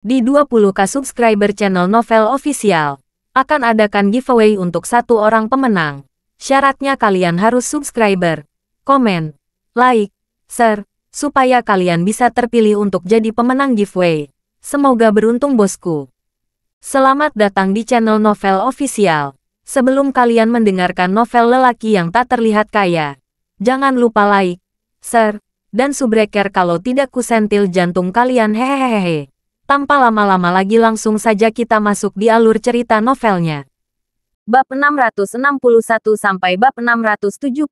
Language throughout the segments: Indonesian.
Di 20k subscriber channel Novel Official, akan adakan giveaway untuk satu orang pemenang. Syaratnya kalian harus subscriber, komen, like, share, supaya kalian bisa terpilih untuk jadi pemenang giveaway. Semoga beruntung bosku. Selamat datang di channel Novel Official. Sebelum kalian mendengarkan novel lelaki yang tak terlihat kaya, jangan lupa like, share, dan subscribe kalau tidak kusentil jantung kalian hehehehe. Tanpa lama-lama lagi langsung saja kita masuk di alur cerita novelnya. Bab 661 sampai bab 670.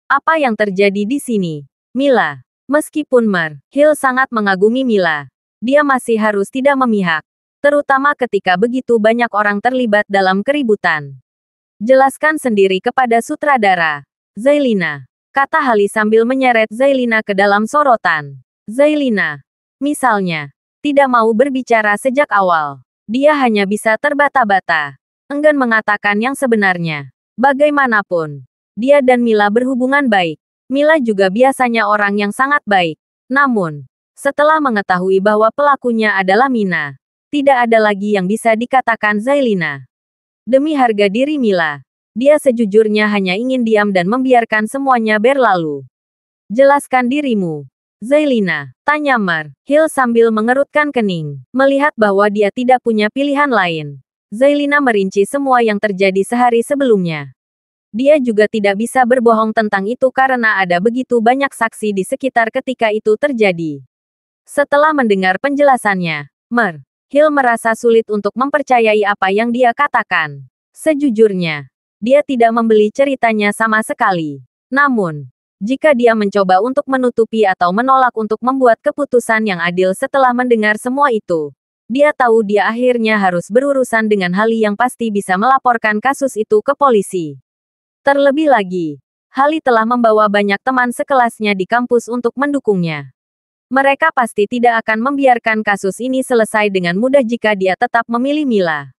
Apa yang terjadi di sini? Mila. Meskipun Hill sangat mengagumi Mila, dia masih harus tidak memihak, terutama ketika begitu banyak orang terlibat dalam keributan. Jelaskan sendiri kepada sutradara, Zailina, kata Hali sambil menyeret Zailina ke dalam sorotan. Zailina, misalnya, tidak mau berbicara sejak awal. Dia hanya bisa terbata-bata, enggan mengatakan yang sebenarnya. Bagaimanapun, dia dan Mila berhubungan baik. Mila juga biasanya orang yang sangat baik. Namun, setelah mengetahui bahwa pelakunya adalah Mina, tidak ada lagi yang bisa dikatakan Zailina. Demi harga diri Mila, dia sejujurnya hanya ingin diam dan membiarkan semuanya berlalu. Jelaskan dirimu, Zailina, tanya Hill sambil mengerutkan kening, melihat bahwa dia tidak punya pilihan lain. Zailina merinci semua yang terjadi sehari sebelumnya. Dia juga tidak bisa berbohong tentang itu karena ada begitu banyak saksi di sekitar ketika itu terjadi. Setelah mendengar penjelasannya, Hill merasa sulit untuk mempercayai apa yang dia katakan. Sejujurnya, dia tidak membeli ceritanya sama sekali. Namun, jika dia mencoba untuk menutupi atau menolak untuk membuat keputusan yang adil setelah mendengar semua itu, dia tahu dia akhirnya harus berurusan dengan Hali yang pasti bisa melaporkan kasus itu ke polisi. Terlebih lagi, Hali telah membawa banyak teman sekelasnya di kampus untuk mendukungnya. Mereka pasti tidak akan membiarkan kasus ini selesai dengan mudah jika dia tetap memilih Mila.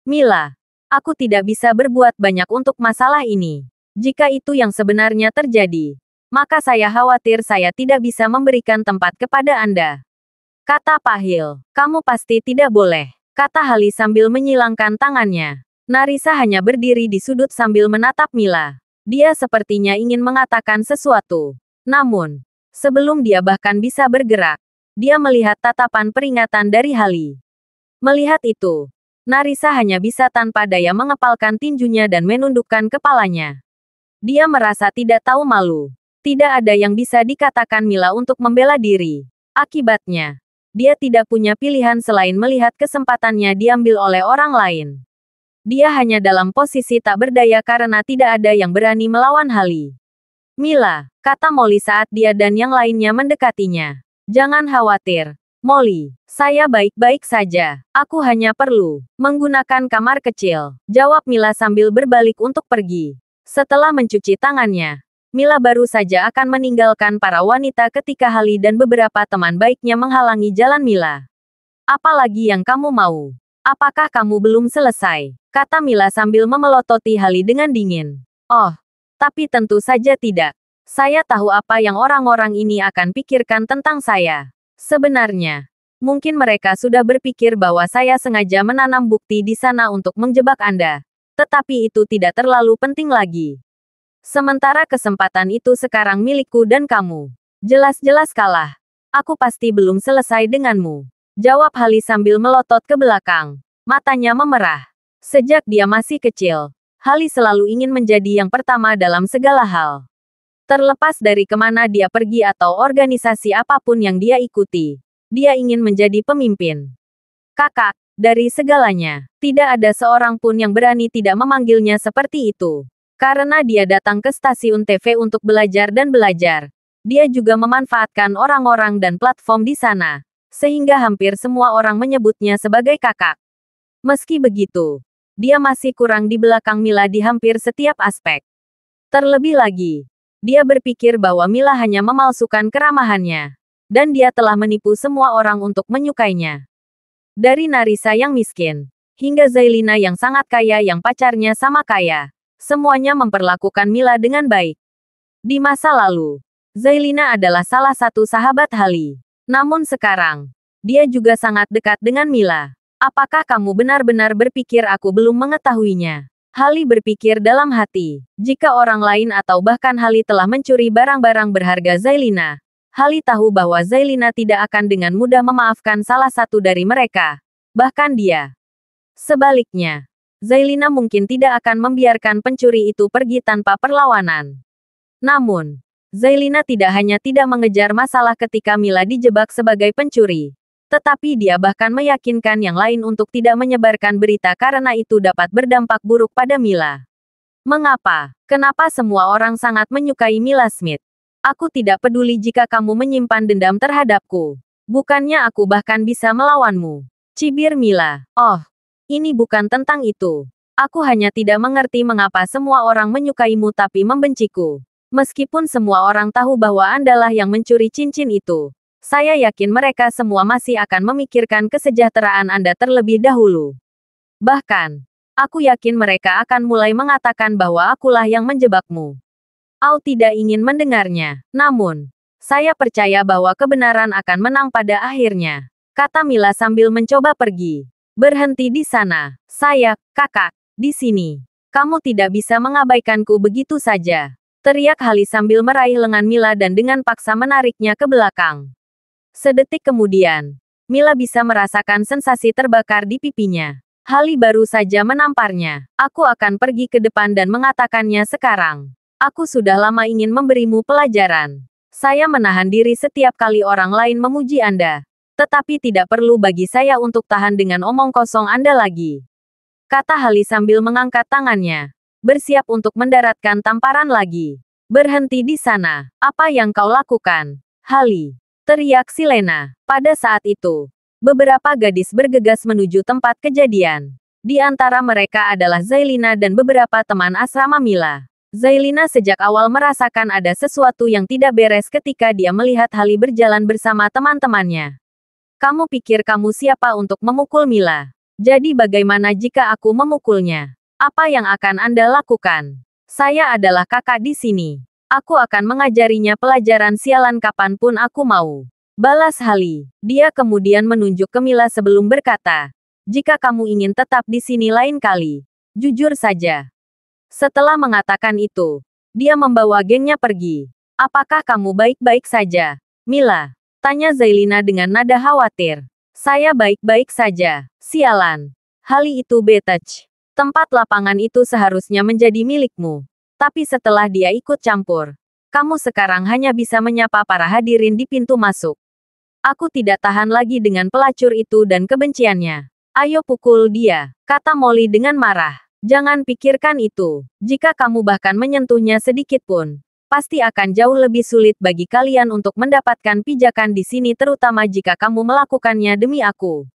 Mila, aku tidak bisa berbuat banyak untuk masalah ini. Jika itu yang sebenarnya terjadi, maka saya khawatir saya tidak bisa memberikan tempat kepada Anda. Kata Pak Hill, kamu pasti tidak boleh, kata Hali sambil menyilangkan tangannya. Narisa hanya berdiri di sudut sambil menatap Mila. Dia sepertinya ingin mengatakan sesuatu. Namun, sebelum dia bahkan bisa bergerak, dia melihat tatapan peringatan dari Hali. Melihat itu, Narisa hanya bisa tanpa daya mengepalkan tinjunya dan menundukkan kepalanya. Dia merasa tidak tahu malu. Tidak ada yang bisa dikatakan Mila untuk membela diri. Akibatnya, dia tidak punya pilihan selain melihat kesempatannya diambil oleh orang lain. Dia hanya dalam posisi tak berdaya karena tidak ada yang berani melawan Hali. Mila, kata Molly saat dia dan yang lainnya mendekatinya. Jangan khawatir, Molly. Saya baik-baik saja. Aku hanya perlu menggunakan kamar kecil, jawab Mila sambil berbalik untuk pergi. Setelah mencuci tangannya, Mila baru saja akan meninggalkan para wanita ketika Hali dan beberapa teman baiknya menghalangi jalan Mila. Apalagi yang kamu mau? Apakah kamu belum selesai? Kata Mila sambil memelototi Hali dengan dingin. Oh, tapi tentu saja tidak. Saya tahu apa yang orang-orang ini akan pikirkan tentang saya. Sebenarnya, mungkin mereka sudah berpikir bahwa saya sengaja menanam bukti di sana untuk menjebak Anda. Tetapi itu tidak terlalu penting lagi. Sementara kesempatan itu sekarang milikku dan kamu. Jelas-jelas kalah. Aku pasti belum selesai denganmu. Jawab Hali sambil melotot ke belakang. Matanya memerah. Sejak dia masih kecil, Hali selalu ingin menjadi yang pertama dalam segala hal. Terlepas dari kemana dia pergi atau organisasi apapun yang dia ikuti, dia ingin menjadi pemimpin. Kakak, dari segalanya, tidak ada seorang pun yang berani tidak memanggilnya seperti itu. Karena dia datang ke stasiun TV untuk belajar dan belajar. Dia juga memanfaatkan orang-orang dan platform di sana, sehingga hampir semua orang menyebutnya sebagai kakak. Meski begitu, dia masih kurang di belakang Mila di hampir setiap aspek. Terlebih lagi, dia berpikir bahwa Mila hanya memalsukan keramahannya, dan dia telah menipu semua orang untuk menyukainya. Dari Narisa yang miskin, hingga Zailina yang sangat kaya yang pacarnya sama kaya. Semuanya memperlakukan Mila dengan baik. Di masa lalu, Zailina adalah salah satu sahabat Hali. Namun sekarang, Dia juga sangat dekat dengan Mila. Apakah kamu benar-benar berpikir aku belum mengetahuinya? Hali berpikir dalam hati. Jika orang lain atau bahkan Hali telah mencuri barang-barang berharga Zailina, Hali tahu bahwa Zailina tidak akan dengan mudah memaafkan salah satu dari mereka. Bahkan dia. Sebaliknya, Zailina mungkin tidak akan membiarkan pencuri itu pergi tanpa perlawanan. Namun, Zailina tidak hanya tidak mengejar masalah ketika Mila dijebak sebagai pencuri, tetapi dia bahkan meyakinkan yang lain untuk tidak menyebarkan berita karena itu dapat berdampak buruk pada Mila. Mengapa? Kenapa semua orang sangat menyukai Mila Smith? Aku tidak peduli jika kamu menyimpan dendam terhadapku. Bukannya aku bahkan bisa melawanmu. Cibir Mila. Oh, ini bukan tentang itu. Aku hanya tidak mengerti mengapa semua orang menyukaimu tapi membenciku. Meskipun semua orang tahu bahwa Andalah yang mencuri cincin itu. Saya yakin mereka semua masih akan memikirkan kesejahteraan Anda terlebih dahulu. Bahkan, aku yakin mereka akan mulai mengatakan bahwa akulah yang menjebakmu. Au tidak ingin mendengarnya. Namun, saya percaya bahwa kebenaran akan menang pada akhirnya. Kata Mila sambil mencoba pergi. Berhenti di sana. Saya, kakak, di sini. Kamu tidak bisa mengabaikanku begitu saja. Teriak Hali sambil meraih lengan Mila dan dengan paksa menariknya ke belakang. Sedetik kemudian, Mila bisa merasakan sensasi terbakar di pipinya. Hali baru saja menamparnya. Aku akan pergi ke depan dan mengatakannya sekarang. Aku sudah lama ingin memberimu pelajaran. Saya menahan diri setiap kali orang lain memuji Anda. Tetapi tidak perlu bagi saya untuk tahan dengan omong kosong Anda lagi. Kata Hali sambil mengangkat tangannya. Bersiap untuk mendaratkan tamparan lagi. Berhenti di sana. Apa yang kau lakukan, Hali? Teriak Silena. Pada saat itu, beberapa gadis bergegas menuju tempat kejadian. Di antara mereka adalah Zailina dan beberapa teman asrama Mila. Zailina sejak awal merasakan ada sesuatu yang tidak beres ketika dia melihat Hali berjalan bersama teman-temannya. Kamu pikir kamu siapa untuk memukul Mila? Jadi bagaimana jika aku memukulnya? Apa yang akan Anda lakukan? Saya adalah kakak di sini. Aku akan mengajarinya pelajaran sialan kapanpun aku mau. Balas Hali. Dia kemudian menunjuk ke Mila sebelum berkata, jika kamu ingin tetap di sini lain kali, jujur saja. Setelah mengatakan itu, dia membawa gengnya pergi. Apakah kamu baik-baik saja, Mila? Tanya Zailina dengan nada khawatir. Saya baik-baik saja, sialan. Hali itu betech. Tempat lapangan itu seharusnya menjadi milikmu. Tapi setelah dia ikut campur, kamu sekarang hanya bisa menyapa para hadirin di pintu masuk. Aku tidak tahan lagi dengan pelacur itu dan kebenciannya. Ayo pukul dia, kata Molly dengan marah. Jangan pikirkan itu. Jika kamu bahkan menyentuhnya sedikit pun, pasti akan jauh lebih sulit bagi kalian untuk mendapatkan pijakan di sini terutama jika kamu melakukannya demi aku.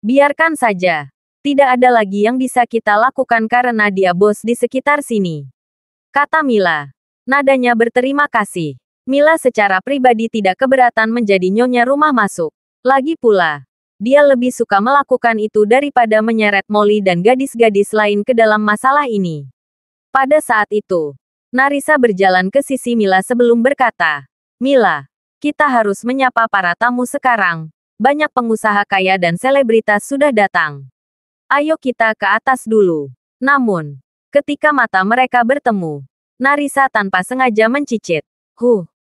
Biarkan saja. Tidak ada lagi yang bisa kita lakukan karena dia bos di sekitar sini. Kata Mila. Nadanya berterima kasih. Mila secara pribadi tidak keberatan menjadi nyonya rumah masuk. Lagi pula, dia lebih suka melakukan itu daripada menyeret Molly dan gadis-gadis lain ke dalam masalah ini. Pada saat itu, Narisa berjalan ke sisi Mila sebelum berkata, Mila, kita harus menyapa para tamu sekarang. Banyak pengusaha kaya dan selebritas sudah datang. Ayo kita ke atas dulu. Namun, ketika mata mereka bertemu, Narisa tanpa sengaja mencicit.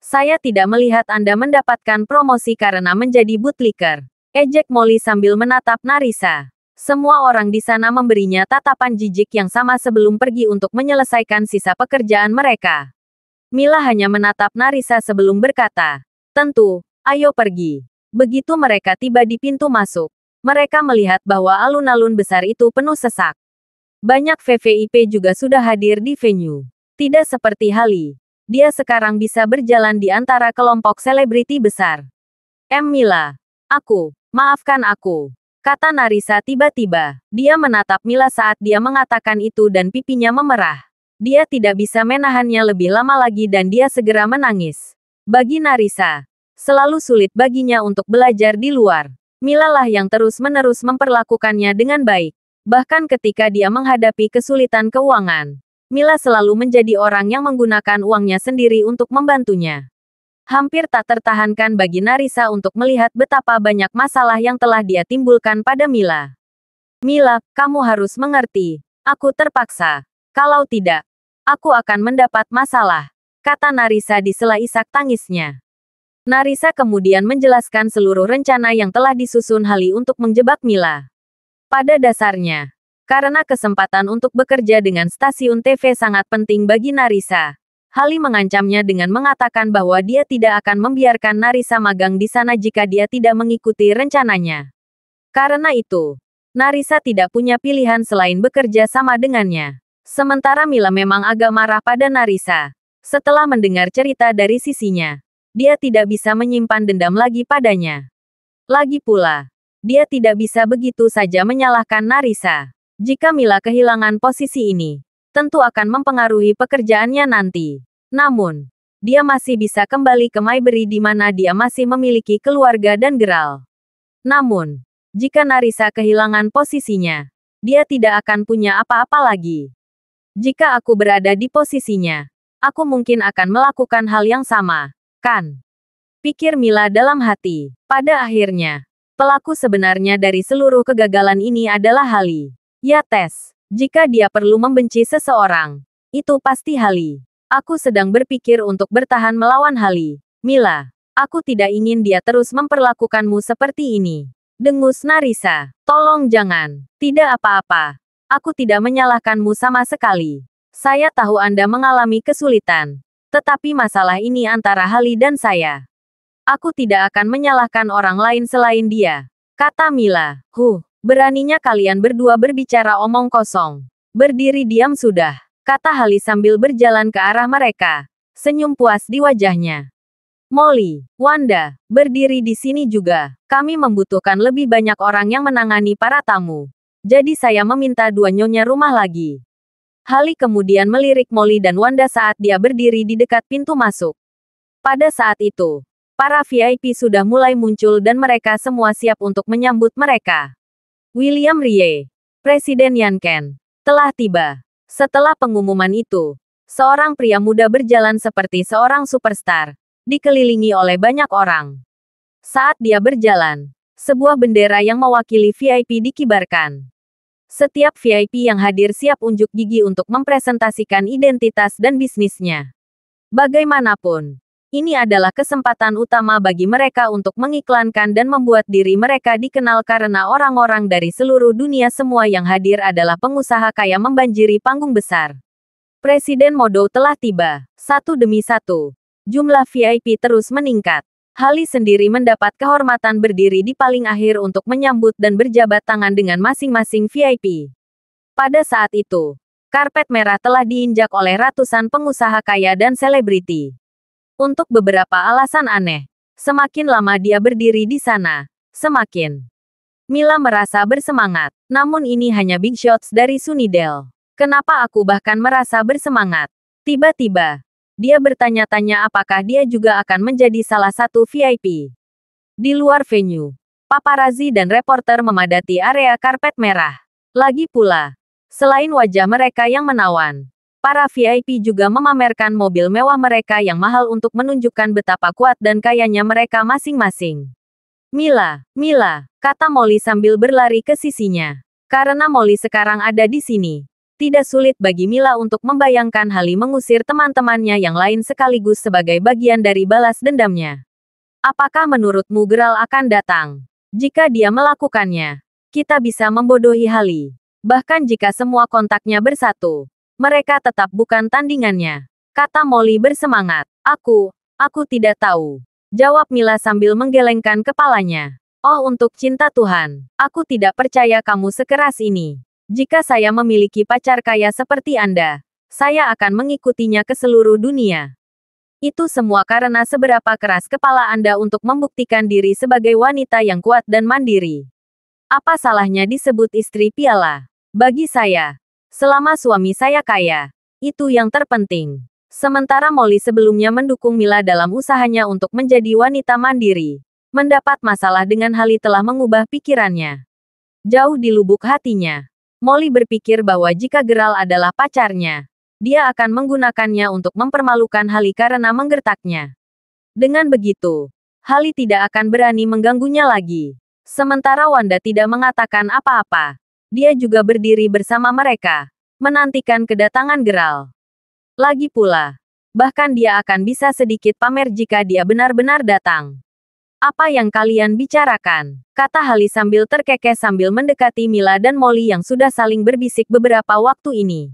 Saya tidak melihat Anda mendapatkan promosi karena menjadi bootlicker. Ejek Molly sambil menatap Narisa. Semua orang di sana memberinya tatapan jijik yang sama sebelum pergi untuk menyelesaikan sisa pekerjaan mereka. Mila hanya menatap Narisa sebelum berkata, tentu, ayo pergi. Begitu mereka tiba di pintu masuk, mereka melihat bahwa alun-alun besar itu penuh sesak. Banyak VVIP juga sudah hadir di venue. Tidak seperti Hali. Dia sekarang bisa berjalan di antara kelompok selebriti besar. Mila. Maafkan aku. Kata Narisa tiba-tiba. Dia menatap Mila saat dia mengatakan itu dan pipinya memerah. Dia tidak bisa menahannya lebih lama lagi dan dia segera menangis. Bagi Narisa, selalu sulit baginya untuk belajar di luar. Mila lah yang terus-menerus memperlakukannya dengan baik. Bahkan ketika dia menghadapi kesulitan keuangan, Mila selalu menjadi orang yang menggunakan uangnya sendiri untuk membantunya. Hampir tak tertahankan bagi Narisa untuk melihat betapa banyak masalah yang telah dia timbulkan pada Mila. Mila, kamu harus mengerti. Aku terpaksa. Kalau tidak, aku akan mendapat masalah, kata Narisa di sela isak tangisnya. Narisa kemudian menjelaskan seluruh rencana yang telah disusun Hali untuk menjebak Mila. Pada dasarnya, karena kesempatan untuk bekerja dengan stasiun TV sangat penting bagi Narisa, Hali mengancamnya dengan mengatakan bahwa dia tidak akan membiarkan Narisa magang di sana jika dia tidak mengikuti rencananya. Karena itu, Narisa tidak punya pilihan selain bekerja sama dengannya. Sementara Mila memang agak marah pada Narisa. Setelah mendengar cerita dari sisinya, dia tidak bisa menyimpan dendam lagi padanya. Lagi pula, dia tidak bisa begitu saja menyalahkan Narisa. Jika Mila kehilangan posisi ini, tentu akan mempengaruhi pekerjaannya nanti. Namun, dia masih bisa kembali ke Mayberry di mana dia masih memiliki keluarga dan geral. Namun, jika Narisa kehilangan posisinya, dia tidak akan punya apa-apa lagi. Jika aku berada di posisinya, aku mungkin akan melakukan hal yang sama, kan? Pikir Mila dalam hati. Pada akhirnya, pelaku sebenarnya dari seluruh kegagalan ini adalah Hali. Ya tes, jika dia perlu membenci seseorang, itu pasti Hali. Aku sedang berpikir untuk bertahan melawan Hali. Mila, aku tidak ingin dia terus memperlakukanmu seperti ini. Dengus Narisa, tolong jangan. Tidak apa-apa. Aku tidak menyalahkanmu sama sekali. Saya tahu Anda mengalami kesulitan. Tetapi masalah ini antara Hali dan saya. Aku tidak akan menyalahkan orang lain selain dia, kata Mila. Beraninya kalian berdua berbicara omong kosong. Berdiri diam sudah, kata Hali sambil berjalan ke arah mereka. Senyum puas di wajahnya. Molly, Wanda, berdiri di sini juga. Kami membutuhkan lebih banyak orang yang menangani para tamu. Jadi saya meminta dua nyonya rumah lagi. Hali kemudian melirik Molly dan Wanda saat dia berdiri di dekat pintu masuk. Pada saat itu, para VIP sudah mulai muncul dan mereka semua siap untuk menyambut mereka. William Rie, Presiden Yanken, telah tiba. Setelah pengumuman itu, seorang pria muda berjalan seperti seorang superstar, dikelilingi oleh banyak orang. Saat dia berjalan, sebuah bendera yang mewakili VIP dikibarkan. Setiap VIP yang hadir siap unjuk gigi untuk mempresentasikan identitas dan bisnisnya. Bagaimanapun, ini adalah kesempatan utama bagi mereka untuk mengiklankan dan membuat diri mereka dikenal karena orang-orang dari seluruh dunia semua yang hadir adalah pengusaha kaya membanjiri panggung besar. Presiden Modo telah tiba, satu demi satu. Jumlah VIP terus meningkat. Hali sendiri mendapat kehormatan berdiri di paling akhir untuk menyambut dan berjabat tangan dengan masing-masing VIP. Pada saat itu, karpet merah telah diinjak oleh ratusan pengusaha kaya dan selebriti. Untuk beberapa alasan aneh, semakin lama dia berdiri di sana, semakin Mila merasa bersemangat. Namun ini hanya big shots dari Sunnydale. Kenapa aku bahkan merasa bersemangat? Tiba-tiba, dia bertanya-tanya apakah dia juga akan menjadi salah satu VIP. Di luar venue, paparazzi dan reporter memadati area karpet merah. Lagi pula, selain wajah mereka yang menawan, para VIP juga memamerkan mobil mewah mereka yang mahal untuk menunjukkan betapa kuat dan kayanya mereka masing-masing. Mila, kata Molly sambil berlari ke sisinya. Karena Molly sekarang ada di sini, tidak sulit bagi Mila untuk membayangkan Hali mengusir teman-temannya yang lain sekaligus sebagai bagian dari balas dendamnya. Apakah menurutmu Geralt akan datang? Jika dia melakukannya, kita bisa membodohi Hali. Bahkan jika semua kontaknya bersatu, mereka tetap bukan tandingannya, kata Molly bersemangat. Aku tidak tahu, jawab Mila sambil menggelengkan kepalanya. Oh untuk cinta Tuhan, aku tidak percaya kamu sekeras ini. Jika saya memiliki pacar kaya seperti Anda, saya akan mengikutinya ke seluruh dunia. Itu semua karena seberapa keras kepala Anda untuk membuktikan diri sebagai wanita yang kuat dan mandiri. Apa salahnya disebut istri piala? Bagi saya, selama suami saya kaya, itu yang terpenting. Sementara Molly sebelumnya mendukung Mila dalam usahanya untuk menjadi wanita mandiri. Mendapat masalah dengan Hali telah mengubah pikirannya. Jauh di lubuk hatinya, Molly berpikir bahwa jika Geralt adalah pacarnya, dia akan menggunakannya untuk mempermalukan Hali karena menggertaknya. Dengan begitu, Hali tidak akan berani mengganggunya lagi. Sementara Wanda tidak mengatakan apa-apa. Dia juga berdiri bersama mereka, menantikan kedatangan Geralt. Lagi pula, bahkan dia akan bisa sedikit pamer jika dia benar-benar datang. Apa yang kalian bicarakan? Kata Hali sambil terkekeh sambil mendekati Mila dan Molly yang sudah saling berbisik beberapa waktu ini.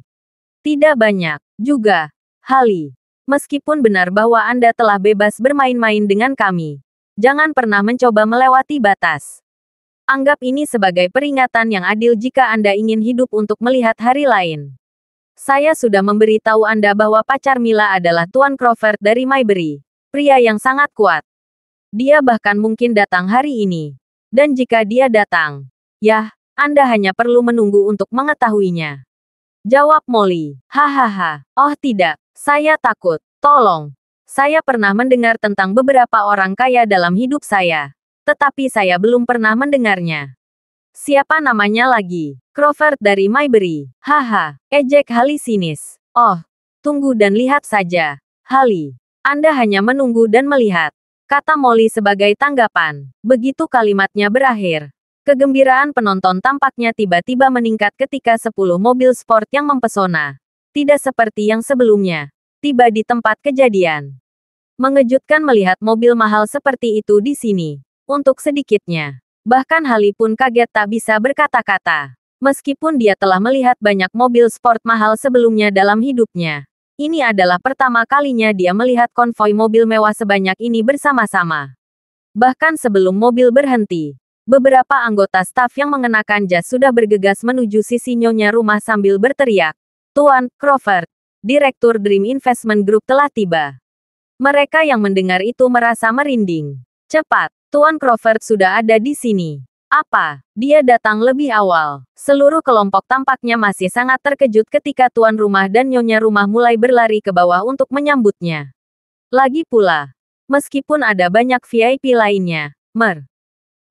Tidak banyak. Juga, Hali. Meskipun benar bahwa Anda telah bebas bermain-main dengan kami, jangan pernah mencoba melewati batas. Anggap ini sebagai peringatan yang adil jika Anda ingin hidup untuk melihat hari lain. Saya sudah memberitahu Anda bahwa pacar Mila adalah Tuan Crawford dari Maybury, pria yang sangat kuat. Dia bahkan mungkin datang hari ini. Dan jika dia datang, ya, Anda hanya perlu menunggu untuk mengetahuinya. Jawab Molly. Hahaha. Oh tidak, saya takut. Tolong. Saya pernah mendengar tentang beberapa orang kaya dalam hidup saya. Tetapi saya belum pernah mendengarnya. Siapa namanya lagi? Crawford dari Maybury. Haha. Ejek Hali sinis. Oh, tunggu dan lihat saja. Hali. Anda hanya menunggu dan melihat. Kata Molly sebagai tanggapan. Begitu kalimatnya berakhir, kegembiraan penonton tampaknya tiba-tiba meningkat ketika 10 mobil sport yang mempesona, tidak seperti yang sebelumnya, tiba di tempat kejadian. Mengejutkan melihat mobil mahal seperti itu di sini. Untuk sedikitnya, bahkan Hali pun kaget tak bisa berkata-kata. Meskipun dia telah melihat banyak mobil sport mahal sebelumnya dalam hidupnya, ini adalah pertama kalinya dia melihat konvoi mobil mewah sebanyak ini bersama-sama. Bahkan sebelum mobil berhenti, beberapa anggota staf yang mengenakan jas sudah bergegas menuju sisi nyonya rumah sambil berteriak, "Tuan Crawford, Direktur Dream Investment Group telah tiba." Mereka yang mendengar itu merasa merinding. Cepat, Tuan Crawford sudah ada di sini. Apa? Dia datang lebih awal. Seluruh kelompok tampaknya masih sangat terkejut ketika tuan rumah dan nyonya rumah mulai berlari ke bawah untuk menyambutnya. Lagi pula, meskipun ada banyak VIP lainnya,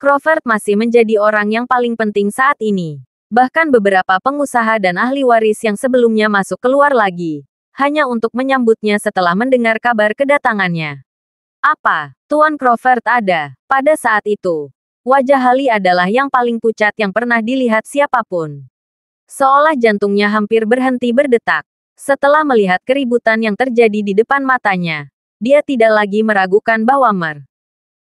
Crawford masih menjadi orang yang paling penting saat ini. Bahkan beberapa pengusaha dan ahli waris yang sebelumnya masuk keluar lagi, hanya untuk menyambutnya setelah mendengar kabar kedatangannya. Apa? Tuan Crawford ada. Pada saat itu, wajah Hali adalah yang paling pucat yang pernah dilihat siapapun. Seolah jantungnya hampir berhenti berdetak. Setelah melihat keributan yang terjadi di depan matanya, dia tidak lagi meragukan bahwa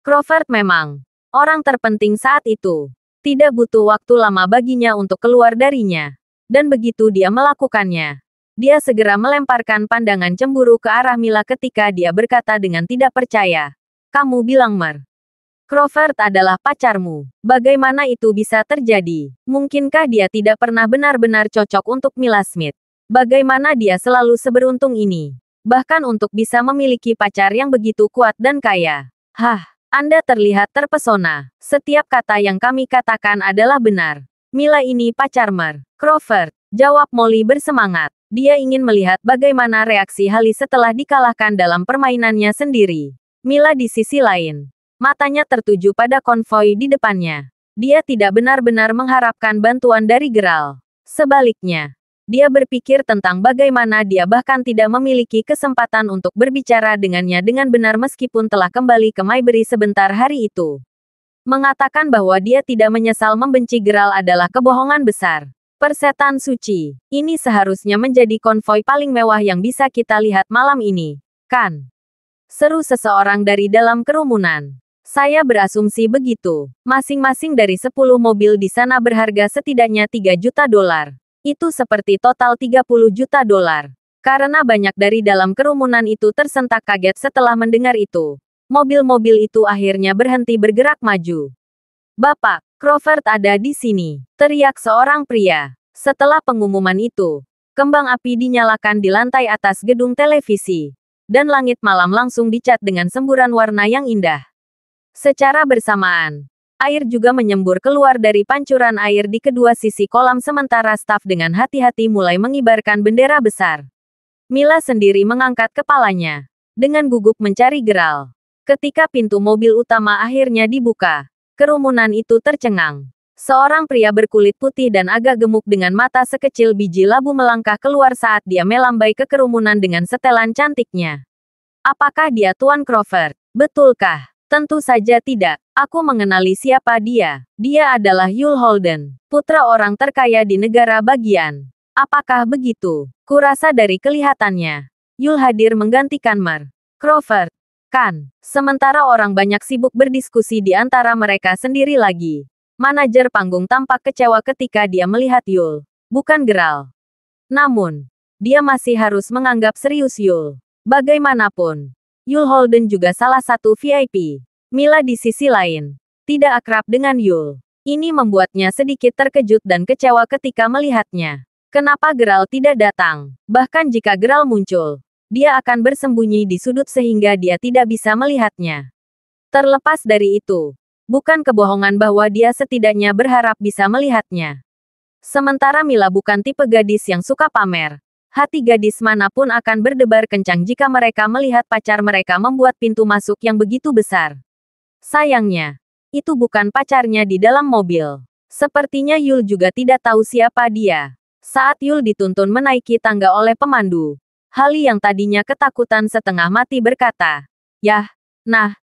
Crawford memang orang terpenting saat itu. Tidak butuh waktu lama baginya untuk keluar darinya. Dan begitu dia melakukannya, dia segera melemparkan pandangan cemburu ke arah Mila ketika dia berkata dengan tidak percaya, "Kamu bilang Crawford adalah pacarmu. Bagaimana itu bisa terjadi? Mungkinkah dia tidak pernah benar-benar cocok untuk Mila Smith? Bagaimana dia selalu seberuntung ini? Bahkan untuk bisa memiliki pacar yang begitu kuat dan kaya." Hah, Anda terlihat terpesona. Setiap kata yang kami katakan adalah benar. Mila ini pacar Crawford, jawab Molly bersemangat. Dia ingin melihat bagaimana reaksi Hali setelah dikalahkan dalam permainannya sendiri. Mila di sisi lain, matanya tertuju pada konvoi di depannya. Dia tidak benar-benar mengharapkan bantuan dari Geralt. Sebaliknya, dia berpikir tentang bagaimana dia bahkan tidak memiliki kesempatan untuk berbicara dengannya dengan benar meskipun telah kembali ke Maybury sebentar hari itu. Mengatakan bahwa dia tidak menyesal membenci Geralt adalah kebohongan besar. Persetan suci, ini seharusnya menjadi konvoi paling mewah yang bisa kita lihat malam ini, kan? Seru seseorang dari dalam kerumunan. Saya berasumsi begitu. Masing-masing dari 10 mobil di sana berharga setidaknya 3 juta dolar. Itu seperti total 30 juta dolar. Karena banyak dari dalam kerumunan itu tersentak kaget setelah mendengar itu. Mobil-mobil itu akhirnya berhenti bergerak maju. "Bapak, Crawford ada di sini," teriak seorang pria. Setelah pengumuman itu, kembang api dinyalakan di lantai atas gedung televisi. Dan langit malam langsung dicat dengan semburan warna yang indah. Secara bersamaan, air juga menyembur keluar dari pancuran air di kedua sisi kolam sementara staf dengan hati-hati mulai mengibarkan bendera besar. Mila sendiri mengangkat kepalanya, dengan gugup mencari Geralt. Ketika pintu mobil utama akhirnya dibuka, kerumunan itu tercengang. Seorang pria berkulit putih dan agak gemuk dengan mata sekecil biji labu melangkah keluar saat dia melambai ke kerumunan dengan setelan cantiknya. "Apakah dia Tuan Crawford?" Betulkah? Tentu saja tidak. Aku mengenali siapa dia. Dia adalah Yul Holden, putra orang terkaya di negara bagian. Apakah begitu? Kurasa dari kelihatannya, Yul hadir menggantikan Mar. Crawford. Kan? Sementara orang banyak sibuk berdiskusi di antara mereka sendiri lagi. Manajer panggung tampak kecewa ketika dia melihat Yul. Bukan Geralt. Namun, dia masih harus menganggap serius Yul. Bagaimanapun, Yul Holden juga salah satu VIP. Mila di sisi lain, tidak akrab dengan Yul. Ini membuatnya sedikit terkejut dan kecewa ketika melihatnya. Kenapa Geralt tidak datang? Bahkan jika Geralt muncul, dia akan bersembunyi di sudut sehingga dia tidak bisa melihatnya. Terlepas dari itu, bukan kebohongan bahwa dia setidaknya berharap bisa melihatnya. Sementara Mila bukan tipe gadis yang suka pamer. Hati gadis manapun akan berdebar kencang jika mereka melihat pacar mereka membuat pintu masuk yang begitu besar. Sayangnya, itu bukan pacarnya di dalam mobil. Sepertinya Yul juga tidak tahu siapa dia. Saat Yul dituntun menaiki tangga oleh pemandu, Hali yang tadinya ketakutan setengah mati berkata, "Yah, nah,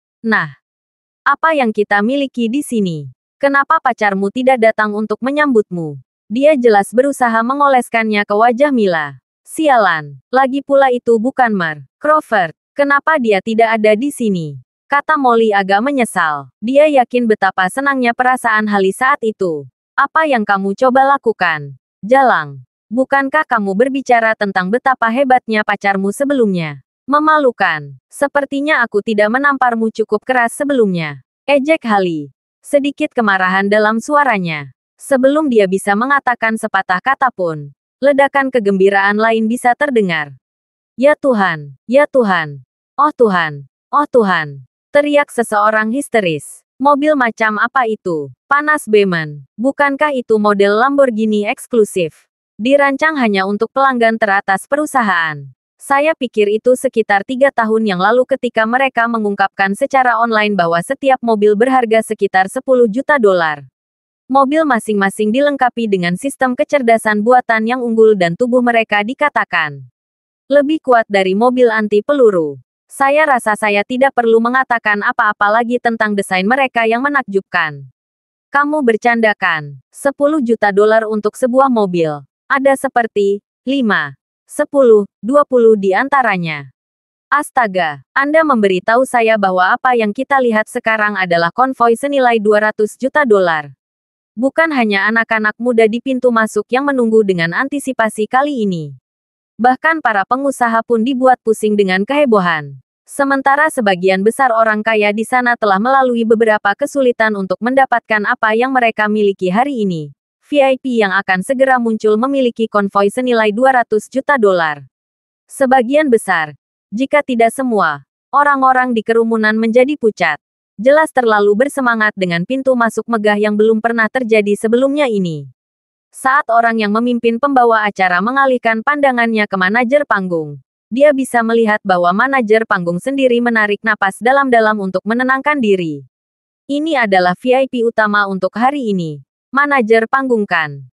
apa yang kita miliki di sini? Kenapa pacarmu tidak datang untuk menyambutmu?" Dia jelas berusaha mengoleskannya ke wajah Mila. Sialan, lagi pula itu bukan Mar. Crawford, kenapa dia tidak ada di sini? Kata Molly agak menyesal. Dia yakin betapa senangnya perasaan Hali saat itu. Apa yang kamu coba lakukan? Jalang, bukankah kamu berbicara tentang betapa hebatnya pacarmu sebelumnya? Memalukan. Sepertinya aku tidak menamparmu cukup keras sebelumnya. Ejek Hali. Sedikit kemarahan dalam suaranya. Sebelum dia bisa mengatakan sepatah kata pun, ledakan kegembiraan lain bisa terdengar. Ya Tuhan, ya Tuhan. Oh Tuhan, oh Tuhan. Teriak seseorang histeris. Mobil macam apa itu? Panas Beman. Bukankah itu model Lamborghini eksklusif? Dirancang hanya untuk pelanggan teratas perusahaan. Saya pikir itu sekitar 3 tahun yang lalu ketika mereka mengungkapkan secara online bahwa setiap mobil berharga sekitar 10 juta dolar. Mobil masing-masing dilengkapi dengan sistem kecerdasan buatan yang unggul dan tubuh mereka dikatakan lebih kuat dari mobil anti peluru. Saya rasa saya tidak perlu mengatakan apa-apa lagi tentang desain mereka yang menakjubkan. Kamu bercandakan. 10 juta dolar untuk sebuah mobil. Ada seperti 5, 10, 20 di antaranya. Astaga, Anda memberitahu saya bahwa apa yang kita lihat sekarang adalah konvoi senilai 200 juta dolar. Bukan hanya anak-anak muda di pintu masuk yang menunggu dengan antisipasi kali ini. Bahkan para pengusaha pun dibuat pusing dengan kehebohan. Sementara sebagian besar orang kaya di sana telah melalui beberapa kesulitan untuk mendapatkan apa yang mereka miliki hari ini. VIP yang akan segera muncul memiliki konvoi senilai 200 juta dolar. Sebagian besar, jika tidak semua, orang-orang di kerumunan menjadi pucat. Jelas terlalu bersemangat dengan pintu masuk megah yang belum pernah terjadi sebelumnya ini. Saat orang yang memimpin pembawa acara mengalihkan pandangannya ke manajer panggung, dia bisa melihat bahwa manajer panggung sendiri menarik napas dalam-dalam untuk menenangkan diri. Ini adalah VIP utama untuk hari ini. Manajer panggung kan?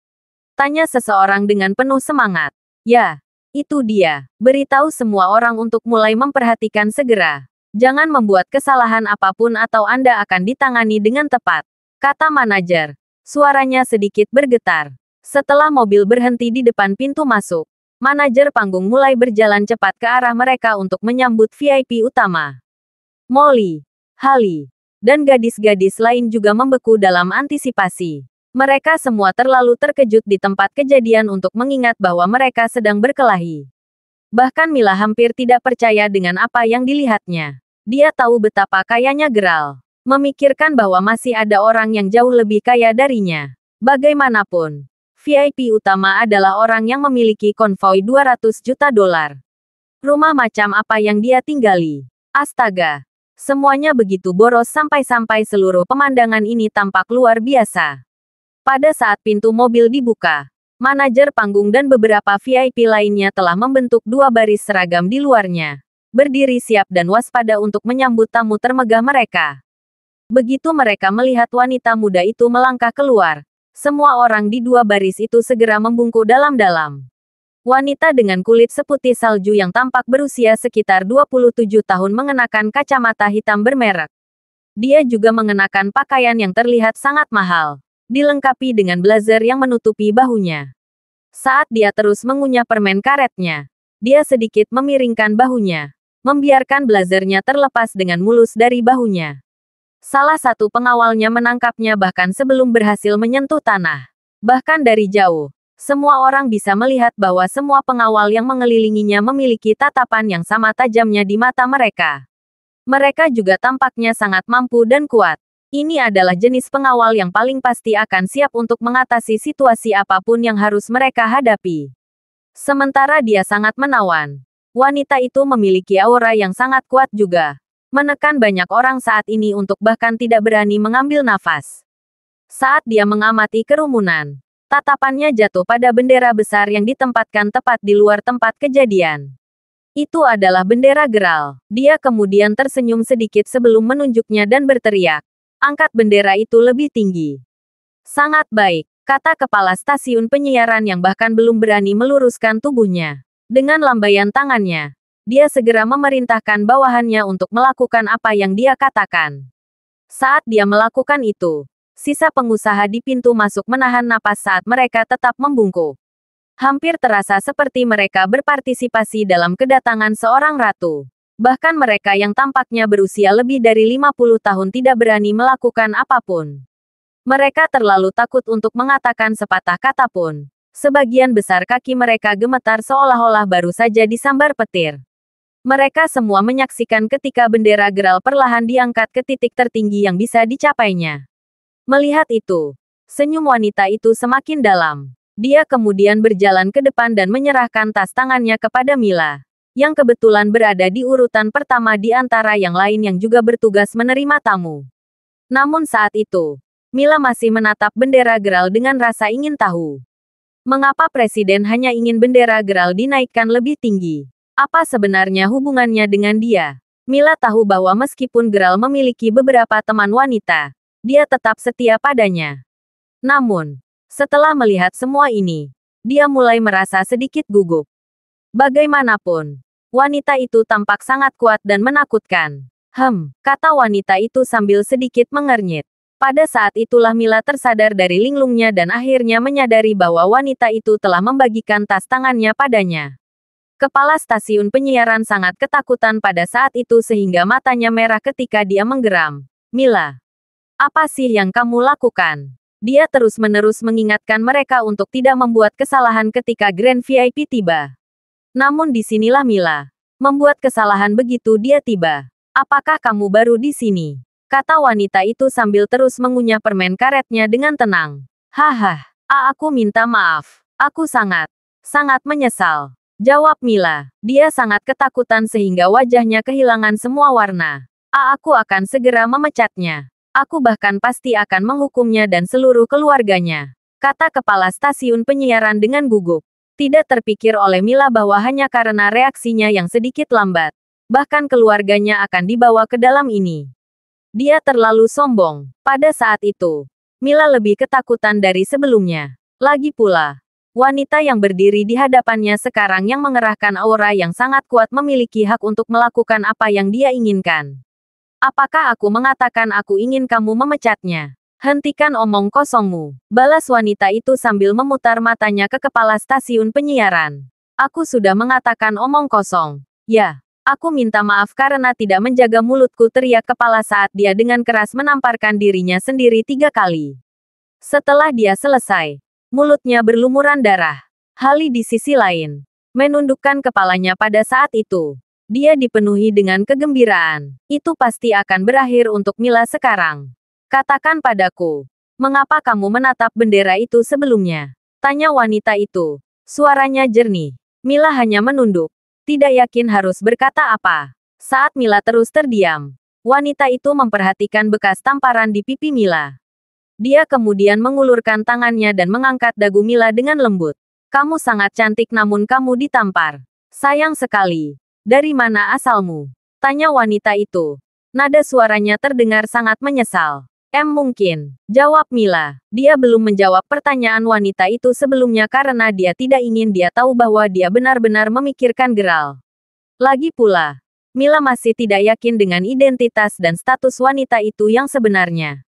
Tanya seseorang dengan penuh semangat. Ya, itu dia. Beritahu semua orang untuk mulai memperhatikan segera. Jangan membuat kesalahan apapun atau Anda akan ditangani dengan tepat, kata manajer. Suaranya sedikit bergetar. Setelah mobil berhenti di depan pintu masuk, manajer panggung mulai berjalan cepat ke arah mereka untuk menyambut VIP utama. Molly, Hali, dan gadis-gadis lain juga membeku dalam antisipasi. Mereka semua terlalu terkejut di tempat kejadian untuk mengingat bahwa mereka sedang berkelahi. Bahkan Mila hampir tidak percaya dengan apa yang dilihatnya. Dia tahu betapa kayanya Geralt. Memikirkan bahwa masih ada orang yang jauh lebih kaya darinya. Bagaimanapun, VIP utama adalah orang yang memiliki konvoi 200 juta dolar. Rumah macam apa yang dia tinggali? Astaga! Semuanya begitu boros sampai-sampai seluruh pemandangan ini tampak luar biasa. Pada saat pintu mobil dibuka, manajer panggung dan beberapa VIP lainnya telah membentuk 2 baris seragam di luarnya. Berdiri siap dan waspada untuk menyambut tamu termegah mereka. Begitu mereka melihat wanita muda itu melangkah keluar, semua orang di 2 baris itu segera membungkuk dalam-dalam. Wanita dengan kulit seputih salju yang tampak berusia sekitar 27 tahun mengenakan kacamata hitam bermerek. Dia juga mengenakan pakaian yang terlihat sangat mahal, dilengkapi dengan blazer yang menutupi bahunya. Saat dia terus mengunyah permen karetnya, dia sedikit memiringkan bahunya, membiarkan blazernya terlepas dengan mulus dari bahunya. Salah satu pengawalnya menangkapnya bahkan sebelum berhasil menyentuh tanah. Bahkan dari jauh, semua orang bisa melihat bahwa semua pengawal yang mengelilinginya memiliki tatapan yang sama tajamnya di mata mereka. Mereka juga tampaknya sangat mampu dan kuat. Ini adalah jenis pengawal yang paling pasti akan siap untuk mengatasi situasi apapun yang harus mereka hadapi. Sementara dia sangat menawan. Wanita itu memiliki aura yang sangat kuat juga, menekan banyak orang saat ini untuk bahkan tidak berani mengambil nafas. Saat dia mengamati kerumunan, tatapannya jatuh pada bendera besar yang ditempatkan tepat di luar tempat kejadian. Itu adalah bendera Geralt. Dia kemudian tersenyum sedikit sebelum menunjuknya dan berteriak, "Angkat bendera itu lebih tinggi." "Sangat baik," kata kepala stasiun penyiaran yang bahkan belum berani meluruskan tubuhnya. Dengan lambaian tangannya, dia segera memerintahkan bawahannya untuk melakukan apa yang dia katakan. Saat dia melakukan itu, sisa pengusaha di pintu masuk menahan napas saat mereka tetap membungkuk. Hampir terasa seperti mereka berpartisipasi dalam kedatangan seorang ratu. Bahkan mereka yang tampaknya berusia lebih dari 50 tahun tidak berani melakukan apapun. Mereka terlalu takut untuk mengatakan sepatah kata pun. Sebagian besar kaki mereka gemetar seolah-olah baru saja disambar petir. Mereka semua menyaksikan ketika bendera Geralt perlahan diangkat ke titik tertinggi yang bisa dicapainya. Melihat itu, senyum wanita itu semakin dalam. Dia kemudian berjalan ke depan dan menyerahkan tas tangannya kepada Mila, yang kebetulan berada di urutan pertama di antara yang lain yang juga bertugas menerima tamu. Namun saat itu, Mila masih menatap bendera Geralt dengan rasa ingin tahu. Mengapa Presiden hanya ingin bendera Geralt dinaikkan lebih tinggi? Apa sebenarnya hubungannya dengan dia? Mila tahu bahwa meskipun Geralt memiliki beberapa teman wanita, dia tetap setia padanya. Namun, setelah melihat semua ini, dia mulai merasa sedikit gugup. Bagaimanapun, wanita itu tampak sangat kuat dan menakutkan. Kata wanita itu sambil sedikit mengernyit. Pada saat itulah Mila tersadar dari linglungnya dan akhirnya menyadari bahwa wanita itu telah membagikan tas tangannya padanya. Kepala stasiun penyiaran sangat ketakutan pada saat itu sehingga matanya merah ketika dia menggeram. "Mila, apa sih yang kamu lakukan?" Dia terus-menerus mengingatkan mereka untuk tidak membuat kesalahan ketika Grand VIP tiba. Namun disinilah Mila membuat kesalahan begitu dia tiba. "Apakah kamu baru di sini?" kata wanita itu sambil terus mengunyah permen karetnya dengan tenang. "Haha, aku minta maaf. Aku sangat menyesal," jawab Mila. Dia sangat ketakutan sehingga wajahnya kehilangan semua warna. Aku akan segera memecatnya. Aku bahkan pasti akan menghukumnya dan seluruh keluarganya," kata kepala stasiun penyiaran dengan gugup. Tidak terpikir oleh Mila bahwa hanya karena reaksinya yang sedikit lambat, bahkan keluarganya akan dibawa ke dalam ini. Dia terlalu sombong. Pada saat itu, Mila lebih ketakutan dari sebelumnya. Lagi pula, wanita yang berdiri di hadapannya sekarang yang mengerahkan aura yang sangat kuat memiliki hak untuk melakukan apa yang dia inginkan. "Apakah aku mengatakan aku ingin kamu memecatnya? Hentikan omong kosongmu," balas wanita itu sambil memutar matanya ke kepala stasiun penyiaran. "Aku sudah mengatakan omong kosong. Ya. Aku minta maaf karena tidak menjaga mulutku," teriak kepala saat dia dengan keras menamparkan dirinya sendiri 3 kali. Setelah dia selesai, mulutnya berlumuran darah. Hali di sisi lain, menundukkan kepalanya pada saat itu. Dia dipenuhi dengan kegembiraan. "Itu pasti akan berakhir untuk Mila sekarang. Katakan padaku, mengapa kamu menatap bendera itu sebelumnya?" tanya wanita itu. Suaranya jernih. Mila hanya menunduk. Tidak yakin harus berkata apa. Saat Mila terus terdiam, wanita itu memperhatikan bekas tamparan di pipi Mila. Dia kemudian mengulurkan tangannya dan mengangkat dagu Mila dengan lembut. "Kamu sangat cantik namun kamu ditampar. Sayang sekali. Dari mana asalmu?" tanya wanita itu. Nada suaranya terdengar sangat menyesal. Mungkin. Jawab Mila. Dia belum menjawab pertanyaan wanita itu sebelumnya karena dia tidak ingin dia tahu bahwa dia benar-benar memikirkan Geralt. Lagi pula, Mila masih tidak yakin dengan identitas dan status wanita itu yang sebenarnya.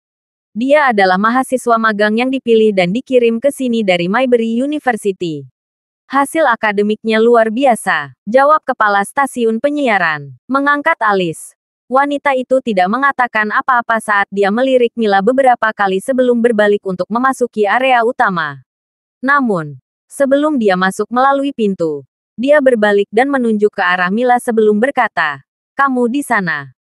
Dia adalah mahasiswa magang yang dipilih dan dikirim ke sini dari Maybury University. Hasil akademiknya luar biasa, jawab kepala stasiun penyiaran, mengangkat alis. Wanita itu tidak mengatakan apa-apa saat dia melirik Mila beberapa kali sebelum berbalik untuk memasuki area utama. Namun, sebelum dia masuk melalui pintu, dia berbalik dan menunjuk ke arah Mila sebelum berkata, "Kamu di sana.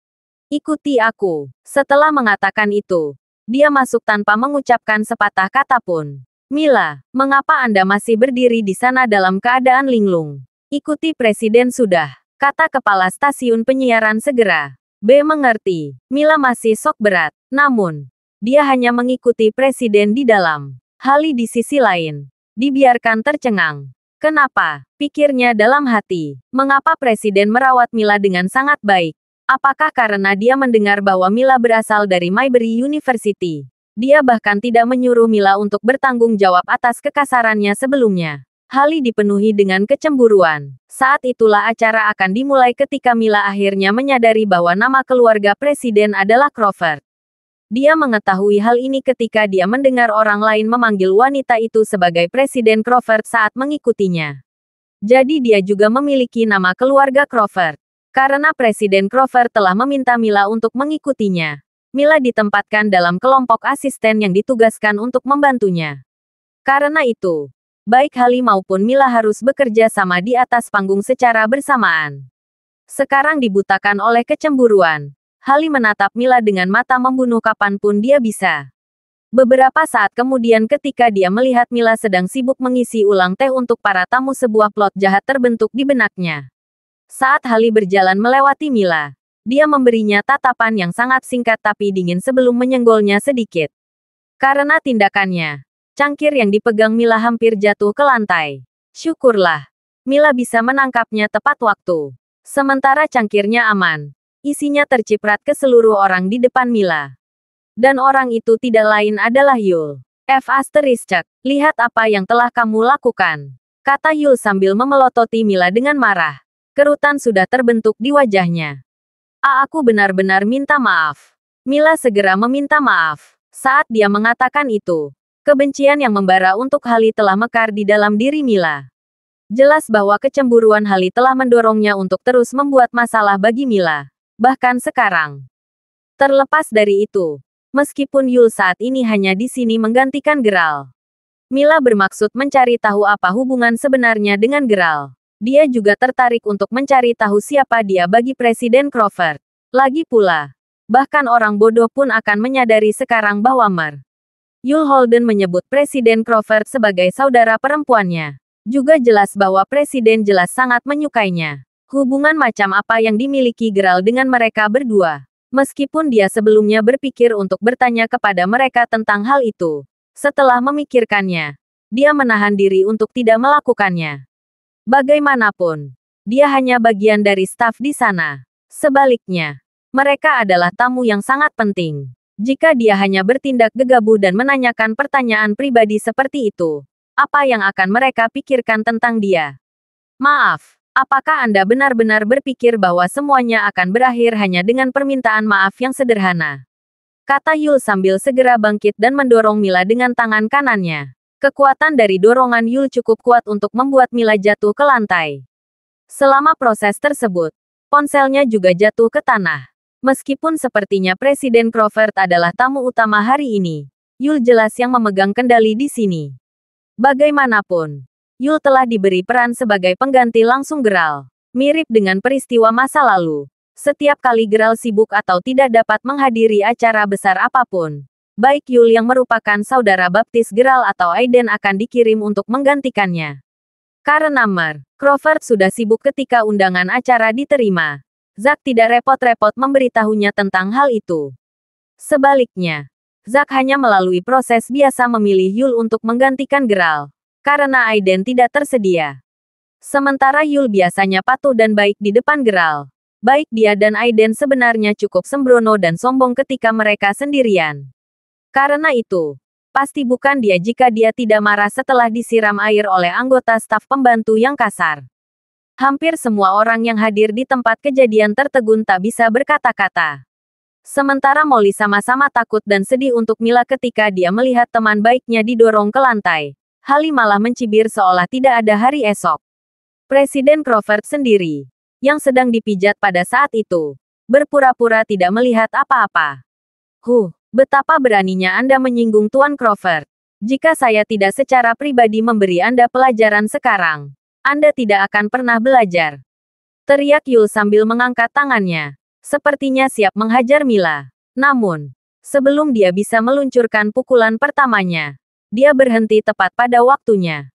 Ikuti aku." Setelah mengatakan itu, dia masuk tanpa mengucapkan sepatah kata pun. "Mila, mengapa Anda masih berdiri di sana dalam keadaan linglung? Ikuti presiden sudah," kata kepala stasiun penyiaran segera. Mengerti. Mila masih sok berat. Namun, dia hanya mengikuti presiden di dalam. Hali di sisi lain, dibiarkan tercengang. Kenapa? Pikirnya dalam hati. Mengapa presiden merawat Mila dengan sangat baik? Apakah karena dia mendengar bahwa Mila berasal dari Maybury University? Dia bahkan tidak menyuruh Mila untuk bertanggung jawab atas kekasarannya sebelumnya. Hali dipenuhi dengan kecemburuan. Saat itulah acara akan dimulai ketika Mila akhirnya menyadari bahwa nama keluarga presiden adalah Crawford. Dia mengetahui hal ini ketika dia mendengar orang lain memanggil wanita itu sebagai Presiden Crawford saat mengikutinya. Jadi dia juga memiliki nama keluarga Crawford. Karena Presiden Crawford telah meminta Mila untuk mengikutinya, Mila ditempatkan dalam kelompok asisten yang ditugaskan untuk membantunya. Karena itu, baik Hali maupun Mila harus bekerja sama di atas panggung secara bersamaan. Sekarang dibutakan oleh kecemburuan, Hali menatap Mila dengan mata membunuh kapanpun dia bisa. Beberapa saat kemudian ketika dia melihat Mila sedang sibuk mengisi ulang teh untuk para tamu, sebuah plot jahat terbentuk di benaknya. Saat Hali berjalan melewati Mila, dia memberinya tatapan yang sangat singkat tapi dingin sebelum menyenggolnya sedikit. Karena tindakannya, cangkir yang dipegang Mila hampir jatuh ke lantai. Syukurlah, Mila bisa menangkapnya tepat waktu. Sementara cangkirnya aman, isinya terciprat ke seluruh orang di depan Mila. Dan orang itu tidak lain adalah Yul. Lihat apa yang telah kamu lakukan, kata Yul sambil memelototi Mila dengan marah. Kerutan sudah terbentuk di wajahnya. Aku benar-benar minta maaf. Mila segera meminta maaf. Saat dia mengatakan itu, kebencian yang membara untuk Hali telah mekar di dalam diri Mila. Jelas bahwa kecemburuan Hali telah mendorongnya untuk terus membuat masalah bagi Mila. Bahkan sekarang. Terlepas dari itu, meskipun Yul saat ini hanya di sini menggantikan Geralt, Mila bermaksud mencari tahu apa hubungan sebenarnya dengan Geralt. Dia juga tertarik untuk mencari tahu siapa dia bagi Presiden Crawford. Lagi pula, bahkan orang bodoh pun akan menyadari sekarang bahwa Yul Holden menyebut Presiden Crawford sebagai saudara perempuannya. Juga jelas bahwa Presiden jelas sangat menyukainya. Hubungan macam apa yang dimiliki Geralt dengan mereka berdua? Meskipun dia sebelumnya berpikir untuk bertanya kepada mereka tentang hal itu, setelah memikirkannya, dia menahan diri untuk tidak melakukannya. Bagaimanapun, dia hanya bagian dari staf di sana. Sebaliknya, mereka adalah tamu yang sangat penting. Jika dia hanya bertindak gegabah dan menanyakan pertanyaan pribadi seperti itu, apa yang akan mereka pikirkan tentang dia? Maaf, apakah Anda benar-benar berpikir bahwa semuanya akan berakhir hanya dengan permintaan maaf yang sederhana? Kata Yul sambil segera bangkit dan mendorong Mila dengan tangan kanannya. Kekuatan dari dorongan Yul cukup kuat untuk membuat Mila jatuh ke lantai. Selama proses tersebut, ponselnya juga jatuh ke tanah. Meskipun sepertinya Presiden Crawford adalah tamu utama hari ini, Yul jelas yang memegang kendali di sini. Bagaimanapun, Yul telah diberi peran sebagai pengganti langsung Geralt. Mirip dengan peristiwa masa lalu, setiap kali Geralt sibuk atau tidak dapat menghadiri acara besar apapun, baik Yul yang merupakan saudara baptis Geralt atau Aiden akan dikirim untuk menggantikannya. Karena Crawford sudah sibuk ketika undangan acara diterima, Zack tidak repot-repot memberitahunya tentang hal itu. Sebaliknya, Zack hanya melalui proses biasa memilih Yul untuk menggantikan Geralt, karena Aiden tidak tersedia. Sementara Yul biasanya patuh dan baik di depan Geralt, baik dia dan Aiden sebenarnya cukup sembrono dan sombong ketika mereka sendirian. Karena itu, pasti bukan dia jika dia tidak marah setelah disiram air oleh anggota staf pembantu yang kasar. Hampir semua orang yang hadir di tempat kejadian tertegun tak bisa berkata-kata. Sementara Molly sama-sama takut dan sedih untuk Mila ketika dia melihat teman baiknya didorong ke lantai. Hallie malah mencibir seolah tidak ada hari esok. Presiden Crawford sendiri, yang sedang dipijat pada saat itu, berpura-pura tidak melihat apa-apa. Betapa beraninya Anda menyinggung Tuan Crawford. Jika saya tidak secara pribadi memberi Anda pelajaran sekarang, Anda tidak akan pernah belajar. Teriak Yul sambil mengangkat tangannya. Sepertinya siap menghajar Mila. Namun, sebelum dia bisa meluncurkan pukulan pertamanya, dia berhenti tepat pada waktunya.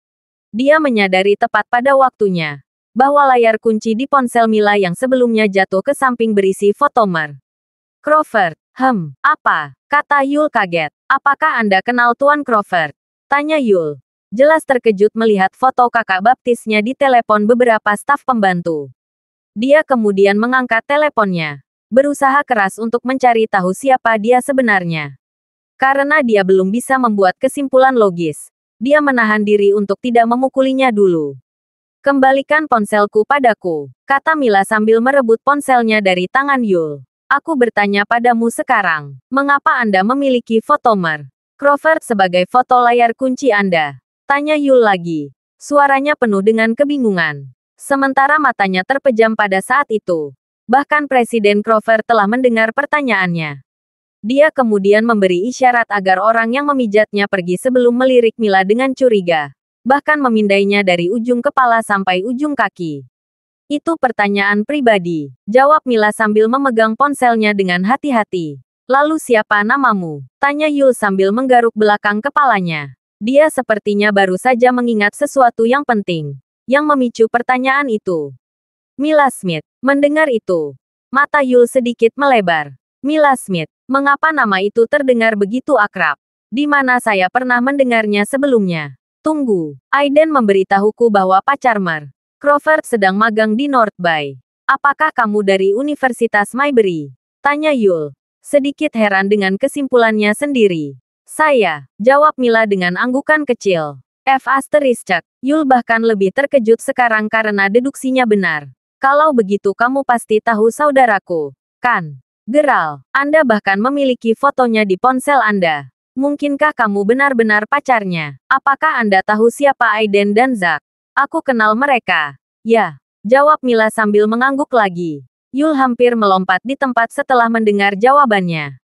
Dia menyadari tepat pada waktunya bahwa layar kunci di ponsel Mila yang sebelumnya jatuh ke samping berisi fotomer. Crawford, apa? Kata Yul kaget. Apakah Anda kenal Tuan Crawford? Tanya Yul. Jelas terkejut melihat foto kakak baptisnya di telepon beberapa staf pembantu. Dia kemudian mengangkat teleponnya. Berusaha keras untuk mencari tahu siapa dia sebenarnya. Karena dia belum bisa membuat kesimpulan logis, dia menahan diri untuk tidak memukulinya dulu. Kembalikan ponselku padaku, kata Mila sambil merebut ponselnya dari tangan Yul. Aku bertanya padamu sekarang, mengapa Anda memiliki fotomer Crawford sebagai foto layar kunci Anda? Tanya Yul lagi. Suaranya penuh dengan kebingungan. Sementara matanya terpejam pada saat itu. Bahkan Presiden Crawford telah mendengar pertanyaannya. Dia kemudian memberi isyarat agar orang yang memijatnya pergi sebelum melirik Mila dengan curiga. Bahkan memindainya dari ujung kepala sampai ujung kaki. Itu pertanyaan pribadi, jawab Mila sambil memegang ponselnya dengan hati-hati. Lalu siapa namamu? Tanya Yul sambil menggaruk belakang kepalanya. Dia sepertinya baru saja mengingat sesuatu yang penting, yang memicu pertanyaan itu. Mila Smith. Mendengar itu, mata Yul sedikit melebar. Mila Smith, mengapa nama itu terdengar begitu akrab? Di mana saya pernah mendengarnya sebelumnya? Tunggu, Aiden memberitahuku bahwa pacarmu Crawford sedang magang di North Bay. Apakah kamu dari Universitas Maybury? Tanya Yul, sedikit heran dengan kesimpulannya sendiri. Saya, jawab Mila dengan anggukan kecil. Yul bahkan lebih terkejut sekarang karena deduksinya benar. Kalau begitu kamu pasti tahu saudaraku, kan? Geral, Anda bahkan memiliki fotonya di ponsel Anda. Mungkinkah kamu benar-benar pacarnya? Apakah Anda tahu siapa Aiden dan Zack? Aku kenal mereka. Ya, jawab Mila sambil mengangguk lagi. Yul hampir melompat di tempat setelah mendengar jawabannya.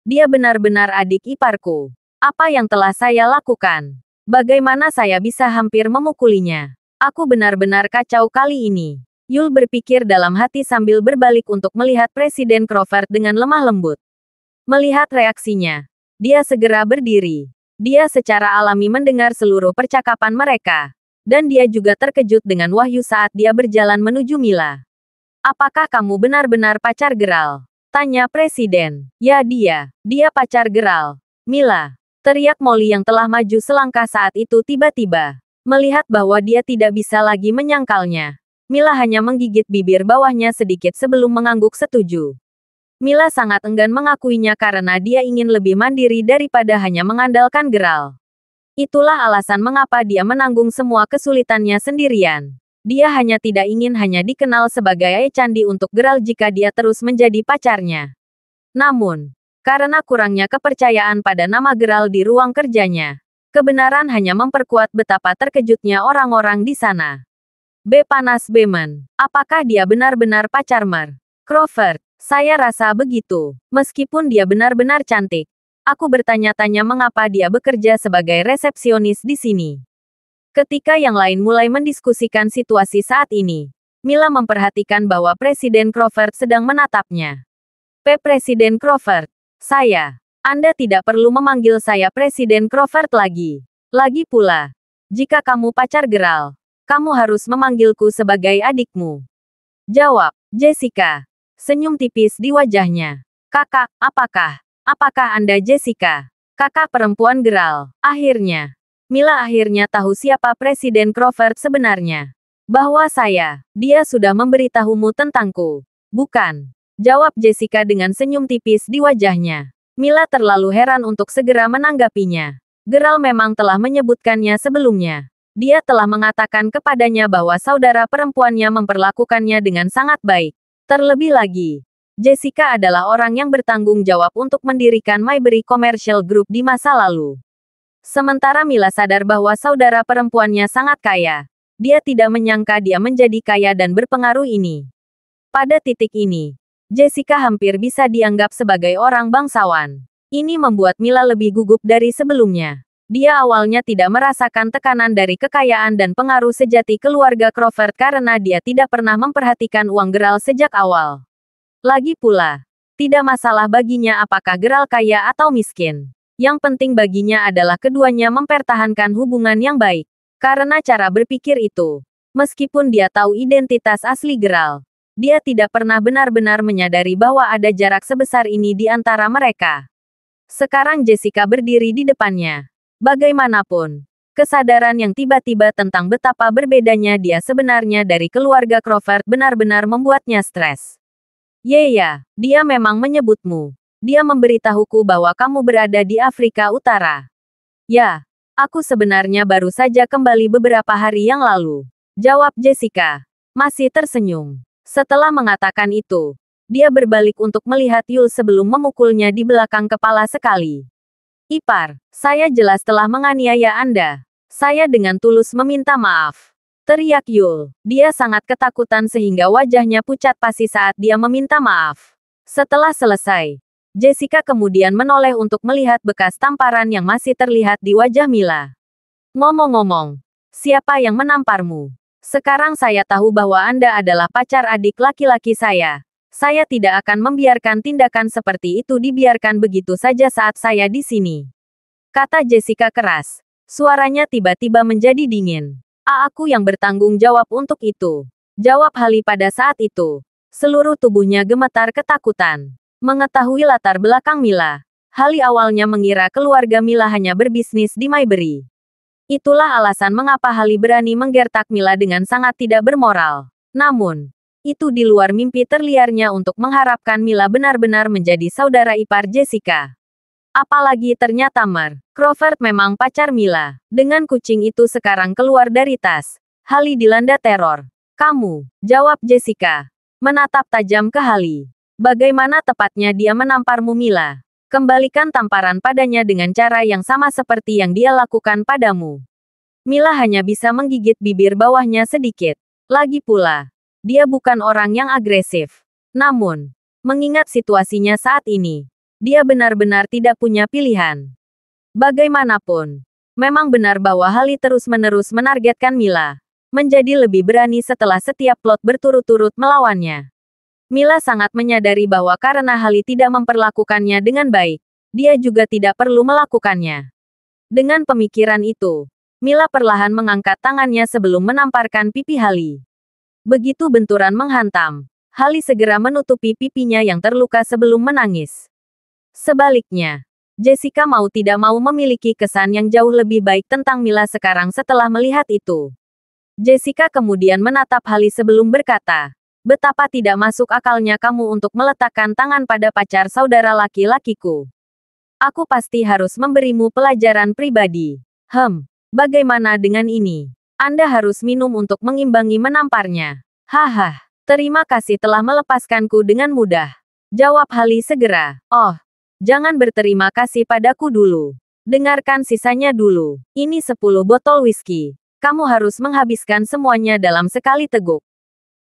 Dia benar-benar adik iparku. Apa yang telah saya lakukan? Bagaimana saya bisa hampir memukulinya? Aku benar-benar kacau kali ini. Yul berpikir dalam hati sambil berbalik untuk melihat Presiden Crawford dengan lemah lembut. Melihat reaksinya, dia segera berdiri. Dia secara alami mendengar seluruh percakapan mereka. Dan dia juga terkejut dengan wahyu saat dia berjalan menuju Mila. Apakah kamu benar-benar pacar Geral? Tanya Presiden. Ya dia pacar Geral. Mila. Teriak Molly yang telah maju selangkah saat itu tiba-tiba. Melihat bahwa dia tidak bisa lagi menyangkalnya. Mila hanya menggigit bibir bawahnya sedikit sebelum mengangguk setuju. Mila sangat enggan mengakuinya karena dia ingin lebih mandiri daripada hanya mengandalkan Geral. Itulah alasan mengapa dia menanggung semua kesulitannya sendirian. Dia hanya tidak ingin hanya dikenal sebagai Ai Candi untuk Geral jika dia terus menjadi pacarnya. Namun, karena kurangnya kepercayaan pada nama Geral di ruang kerjanya, kebenaran hanya memperkuat betapa terkejutnya orang-orang di sana. Panas Beman, apakah dia benar-benar pacarmu? Crawford. Saya rasa begitu. Meskipun dia benar-benar cantik. Aku bertanya-tanya mengapa dia bekerja sebagai resepsionis di sini. Ketika yang lain mulai mendiskusikan situasi saat ini, Mila memperhatikan bahwa Presiden Crawford sedang menatapnya. Presiden Crawford. Anda tidak perlu memanggil saya Presiden Crawford lagi. Lagi pula, jika kamu pacar Geral, kamu harus memanggilku sebagai adikmu. Jawab, Jessica. Senyum tipis di wajahnya. Kakak, apakah Anda Jessica? Kakak perempuan Geral. Akhirnya, Mila akhirnya tahu siapa Presiden Crawford sebenarnya. Bahwa dia sudah memberitahumu tentangku. Bukan, jawab Jessica dengan senyum tipis di wajahnya. Mila terlalu heran untuk segera menanggapinya. Geralt memang telah menyebutkannya sebelumnya. Dia telah mengatakan kepadanya bahwa saudara perempuannya memperlakukannya dengan sangat baik. Terlebih lagi, Jessica adalah orang yang bertanggung jawab untuk mendirikan Mayberry Commercial Group di masa lalu. Sementara Mila sadar bahwa saudara perempuannya sangat kaya. Dia tidak menyangka dia menjadi kaya dan berpengaruh ini. Pada titik ini, Jessica hampir bisa dianggap sebagai orang bangsawan. Ini membuat Mila lebih gugup dari sebelumnya. Dia awalnya tidak merasakan tekanan dari kekayaan dan pengaruh sejati keluarga Crawford karena dia tidak pernah memperhatikan uang Geralt sejak awal. Lagi pula, tidak masalah baginya apakah Geralt kaya atau miskin. Yang penting baginya adalah keduanya mempertahankan hubungan yang baik. Karena cara berpikir itu, meskipun dia tahu identitas asli Geralt, dia tidak pernah benar-benar menyadari bahwa ada jarak sebesar ini di antara mereka. Sekarang Jessica berdiri di depannya. Bagaimanapun, kesadaran yang tiba-tiba tentang betapa berbedanya dia sebenarnya dari keluarga Crawford benar-benar membuatnya stres. Ya, dia memang menyebutmu. Dia memberitahuku bahwa kamu berada di Afrika Utara. Ya, aku sebenarnya baru saja kembali beberapa hari yang lalu. Jawab Jessica, masih tersenyum. Setelah mengatakan itu, dia berbalik untuk melihat Yul sebelum memukulnya di belakang kepala sekali. Ipar, saya jelas telah menganiaya Anda. Saya dengan tulus meminta maaf. Teriak Yul. Dia sangat ketakutan sehingga wajahnya pucat pasi saat dia meminta maaf. Setelah selesai, Jessica kemudian menoleh untuk melihat bekas tamparan yang masih terlihat di wajah Mila. Ngomong-ngomong, siapa yang menamparmu? Sekarang saya tahu bahwa Anda adalah pacar adik laki-laki saya. Saya tidak akan membiarkan tindakan seperti itu dibiarkan begitu saja saat saya di sini. Kata Jessica keras. Suaranya tiba-tiba menjadi dingin. Aku yang bertanggung jawab untuk itu. Jawab Hali pada saat itu. Seluruh tubuhnya gemetar ketakutan. Mengetahui latar belakang Mila, Hali awalnya mengira keluarga Mila hanya berbisnis di Mayberry. Itulah alasan mengapa Hali berani menggertak Mila dengan sangat tidak bermoral. Namun, itu di luar mimpi terliarnya untuk mengharapkan Mila benar-benar menjadi saudara ipar Jessica. Apalagi ternyata Crawford memang pacar Mila. Dengan kucing itu sekarang keluar dari tas, Hali dilanda teror. Kamu, jawab Jessica, menatap tajam ke Hali. Bagaimana tepatnya dia menamparmu Mila? Kembalikan tamparan padanya dengan cara yang sama seperti yang dia lakukan padamu. Mila hanya bisa menggigit bibir bawahnya sedikit. Lagi pula, dia bukan orang yang agresif. Namun, mengingat situasinya saat ini, dia benar-benar tidak punya pilihan. Bagaimanapun, memang benar bahwa Hali terus-menerus menargetkan Mila. Menjadi lebih berani setelah setiap plot berturut-turut melawannya. Mila sangat menyadari bahwa karena Hali tidak memperlakukannya dengan baik, dia juga tidak perlu melakukannya. Dengan pemikiran itu, Mila perlahan mengangkat tangannya sebelum menamparkan pipi Hali. Begitu benturan menghantam, Hali segera menutupi pipinya yang terluka sebelum menangis. Sebaliknya, Jessica mau tidak mau memiliki kesan yang jauh lebih baik tentang Mila sekarang setelah melihat itu. Jessica kemudian menatap Hali sebelum berkata, betapa tidak masuk akalnya kamu untuk meletakkan tangan pada pacar saudara laki-lakiku. Aku pasti harus memberimu pelajaran pribadi. Bagaimana dengan ini? Anda harus minum untuk mengimbangi menamparnya. Haha, terima kasih telah melepaskanku dengan mudah. Jawab Hali segera. Oh, jangan berterima kasih padaku dulu. Dengarkan sisanya dulu. Ini 10 botol whisky. Kamu harus menghabiskan semuanya dalam sekali teguk.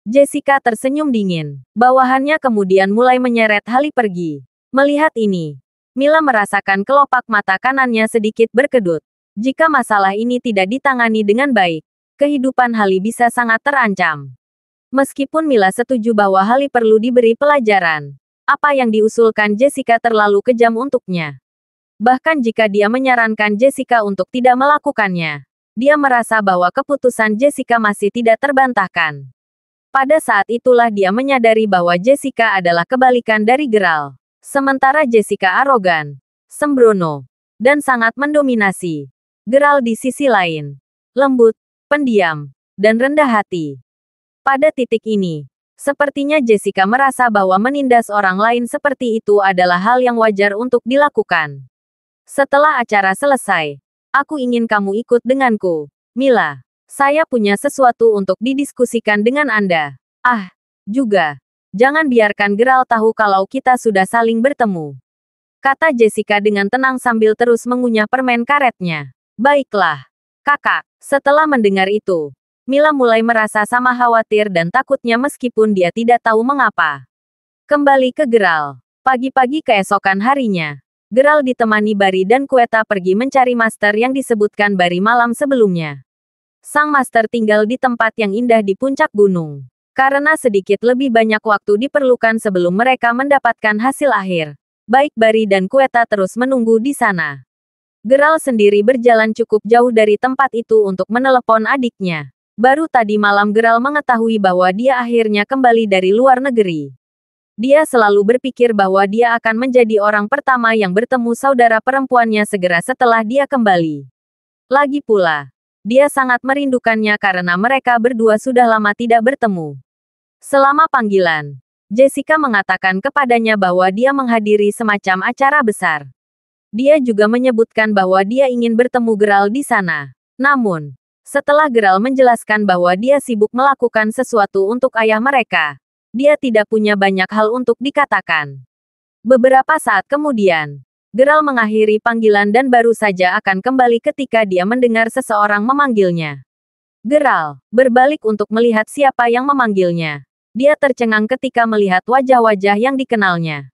Jessica tersenyum dingin. Bawahannya kemudian mulai menyeret Hali pergi. Melihat ini, Mila merasakan kelopak mata kanannya sedikit berkedut. Jika masalah ini tidak ditangani dengan baik, kehidupan Hali bisa sangat terancam. Meskipun Mila setuju bahwa Hali perlu diberi pelajaran, apa yang diusulkan Jessica terlalu kejam untuknya. Bahkan jika dia menyarankan Jessica untuk tidak melakukannya, dia merasa bahwa keputusan Jessica masih tidak terbantahkan. Pada saat itulah dia menyadari bahwa Jessica adalah kebalikan dari Geralt. Sementara Jessica arogan, sembrono, dan sangat mendominasi. Geralt di sisi lain, lembut, pendiam, dan rendah hati. Pada titik ini, Sepertinya Jessica merasa bahwa menindas orang lain seperti itu adalah hal yang wajar untuk dilakukan. Setelah acara selesai, aku ingin kamu ikut denganku, Mila. Saya punya sesuatu untuk didiskusikan dengan Anda. Juga. Jangan biarkan Geralt tahu kalau kita sudah saling bertemu. Kata Jessica dengan tenang sambil terus mengunyah permen karetnya. Baiklah, kakak. Setelah mendengar itu, Mila mulai merasa sama khawatir dan takutnya meskipun dia tidak tahu mengapa. Kembali ke Geralt. Pagi-pagi keesokan harinya, Geralt ditemani Barry dan Quetta pergi mencari master yang disebutkan Barry malam sebelumnya. Sang master tinggal di tempat yang indah di puncak gunung. Karena sedikit lebih banyak waktu diperlukan sebelum mereka mendapatkan hasil akhir. Baik Barry dan Quetta terus menunggu di sana. Geralt sendiri berjalan cukup jauh dari tempat itu untuk menelepon adiknya. Baru tadi malam Geralt mengetahui bahwa dia akhirnya kembali dari luar negeri. Dia selalu berpikir bahwa dia akan menjadi orang pertama yang bertemu saudara perempuannya segera setelah dia kembali. Lagi pula, dia sangat merindukannya karena mereka berdua sudah lama tidak bertemu. Selama panggilan, Jessica mengatakan kepadanya bahwa dia menghadiri semacam acara besar. Dia juga menyebutkan bahwa dia ingin bertemu Geralt di sana. Namun, setelah Geralt menjelaskan bahwa dia sibuk melakukan sesuatu untuk ayah mereka, dia tidak punya banyak hal untuk dikatakan. Beberapa saat kemudian, Geralt mengakhiri panggilan dan baru saja akan kembali ketika dia mendengar seseorang memanggilnya. Geralt berbalik untuk melihat siapa yang memanggilnya. Dia tercengang ketika melihat wajah-wajah yang dikenalnya.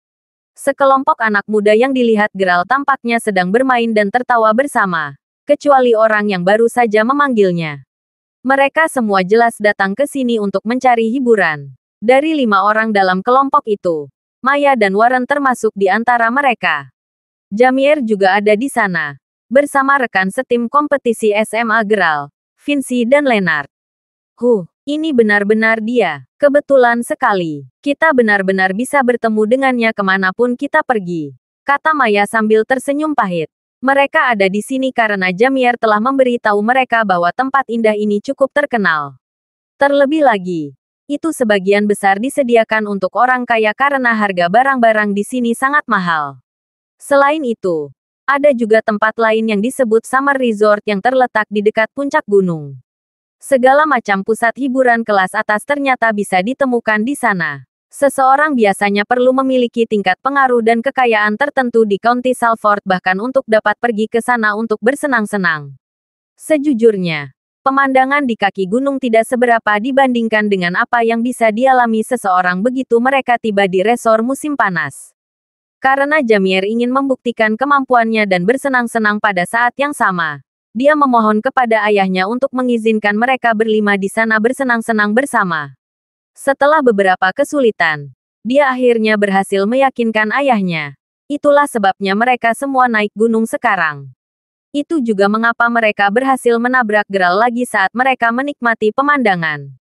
Sekelompok anak muda yang dilihat Geralt tampaknya sedang bermain dan tertawa bersama. Kecuali orang yang baru saja memanggilnya. Mereka semua jelas datang ke sini untuk mencari hiburan. Dari 5 orang dalam kelompok itu, Maya dan Warren termasuk di antara mereka. Jamier juga ada di sana, bersama rekan setim kompetisi SMA Geralt, Vinci dan Leonard. Ini benar-benar dia. Kebetulan sekali. Kita benar-benar bisa bertemu dengannya kemanapun kita pergi. Kata Maya sambil tersenyum pahit. Mereka ada di sini karena Jamier telah memberi tahu mereka bahwa tempat indah ini cukup terkenal. Terlebih lagi, itu sebagian besar disediakan untuk orang kaya karena harga barang-barang di sini sangat mahal. Selain itu, ada juga tempat lain yang disebut Summer Resort yang terletak di dekat puncak gunung. Segala macam pusat hiburan kelas atas ternyata bisa ditemukan di sana. Seseorang biasanya perlu memiliki tingkat pengaruh dan kekayaan tertentu di County Salford bahkan untuk dapat pergi ke sana untuk bersenang-senang. Sejujurnya, pemandangan di kaki gunung tidak seberapa dibandingkan dengan apa yang bisa dialami seseorang begitu mereka tiba di resor musim panas. Karena Jamier ingin membuktikan kemampuannya dan bersenang-senang pada saat yang sama, dia memohon kepada ayahnya untuk mengizinkan mereka berlima di sana bersenang-senang bersama. Setelah beberapa kesulitan, dia akhirnya berhasil meyakinkan ayahnya. Itulah sebabnya mereka semua naik gunung sekarang. Itu juga mengapa mereka berhasil menabrak Geralt lagi saat mereka menikmati pemandangan.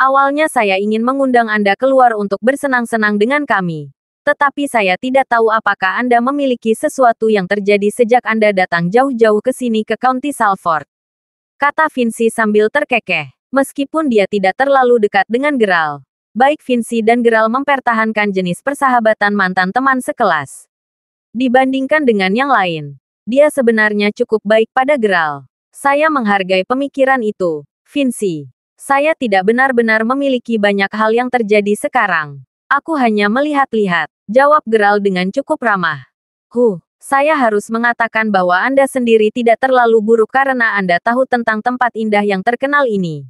Awalnya saya ingin mengundang Anda keluar untuk bersenang-senang dengan kami. Tetapi saya tidak tahu apakah Anda memiliki sesuatu yang terjadi sejak Anda datang jauh-jauh ke sini ke County Salford. Kata Vinci sambil terkekeh. Meskipun dia tidak terlalu dekat dengan Geralt, baik Vinci dan Geralt mempertahankan jenis persahabatan mantan teman sekelas. Dibandingkan dengan yang lain, dia sebenarnya cukup baik pada Geralt. Saya menghargai pemikiran itu, Vinci. Saya tidak benar-benar memiliki banyak hal yang terjadi sekarang. Aku hanya melihat-lihat, jawab Geralt dengan cukup ramah. Saya harus mengatakan bahwa Anda sendiri tidak terlalu buruk karena Anda tahu tentang tempat indah yang terkenal ini.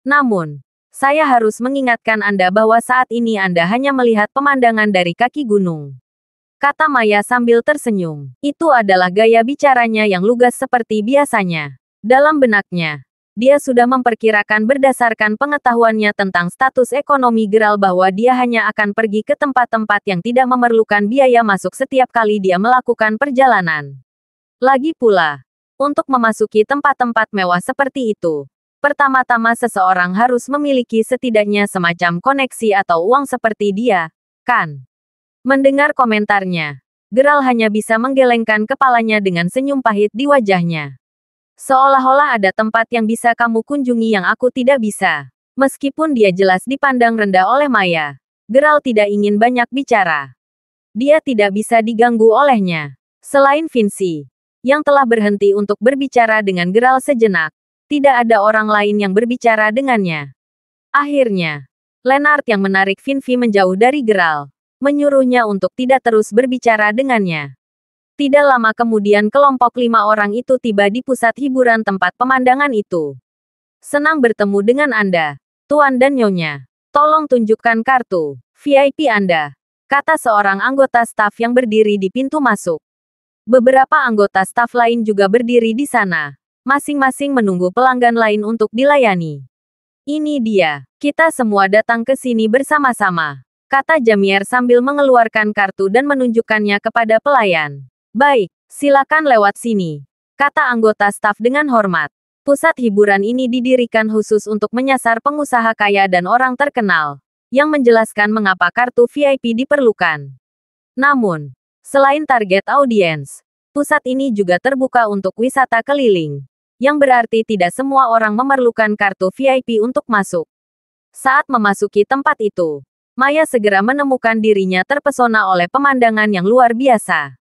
Namun, saya harus mengingatkan Anda bahwa saat ini Anda hanya melihat pemandangan dari kaki gunung. Kata Maya sambil tersenyum. Itu adalah gaya bicaranya yang lugas seperti biasanya. Dalam benaknya, dia sudah memperkirakan berdasarkan pengetahuannya tentang status ekonomi Geralt bahwa dia hanya akan pergi ke tempat-tempat yang tidak memerlukan biaya masuk setiap kali dia melakukan perjalanan. Lagi pula, untuk memasuki tempat-tempat mewah seperti itu, pertama-tama seseorang harus memiliki setidaknya semacam koneksi atau uang seperti dia, kan? Mendengar komentarnya, Geralt hanya bisa menggelengkan kepalanya dengan senyum pahit di wajahnya. Seolah-olah ada tempat yang bisa kamu kunjungi yang aku tidak bisa. Meskipun dia jelas dipandang rendah oleh Maya, Geralt tidak ingin banyak bicara. Dia tidak bisa diganggu olehnya. Selain Vinci, yang telah berhenti untuk berbicara dengan Geralt sejenak, tidak ada orang lain yang berbicara dengannya. Akhirnya, Lennart yang menarik Vinci menjauh dari Geralt, menyuruhnya untuk tidak terus berbicara dengannya. Tidak lama kemudian kelompok 5 orang itu tiba di pusat hiburan tempat pemandangan itu. Senang bertemu dengan Anda, Tuan dan Nyonya. Tolong tunjukkan kartu VIP Anda, kata seorang anggota staf yang berdiri di pintu masuk. Beberapa anggota staf lain juga berdiri di sana, masing-masing menunggu pelanggan lain untuk dilayani. Ini dia, kita semua datang ke sini bersama-sama, kata Jamier sambil mengeluarkan kartu dan menunjukkannya kepada pelayan. Baik, silakan lewat sini, kata anggota staf dengan hormat. Pusat hiburan ini didirikan khusus untuk menyasar pengusaha kaya dan orang terkenal, yang menjelaskan mengapa kartu VIP diperlukan. Namun, selain target audiens, pusat ini juga terbuka untuk wisata keliling, yang berarti tidak semua orang memerlukan kartu VIP untuk masuk. Saat memasuki tempat itu, Maya segera menemukan dirinya terpesona oleh pemandangan yang luar biasa.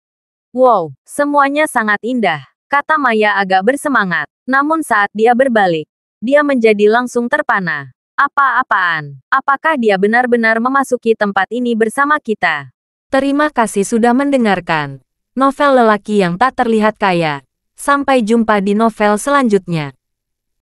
Wow, semuanya sangat indah, kata Maya agak bersemangat. Namun saat dia berbalik, dia menjadi langsung terpana. Apa-apaan? Apakah dia benar-benar memasuki tempat ini bersama kita? Terima kasih sudah mendengarkan novel lelaki yang tak terlihat kaya. Sampai jumpa di novel selanjutnya.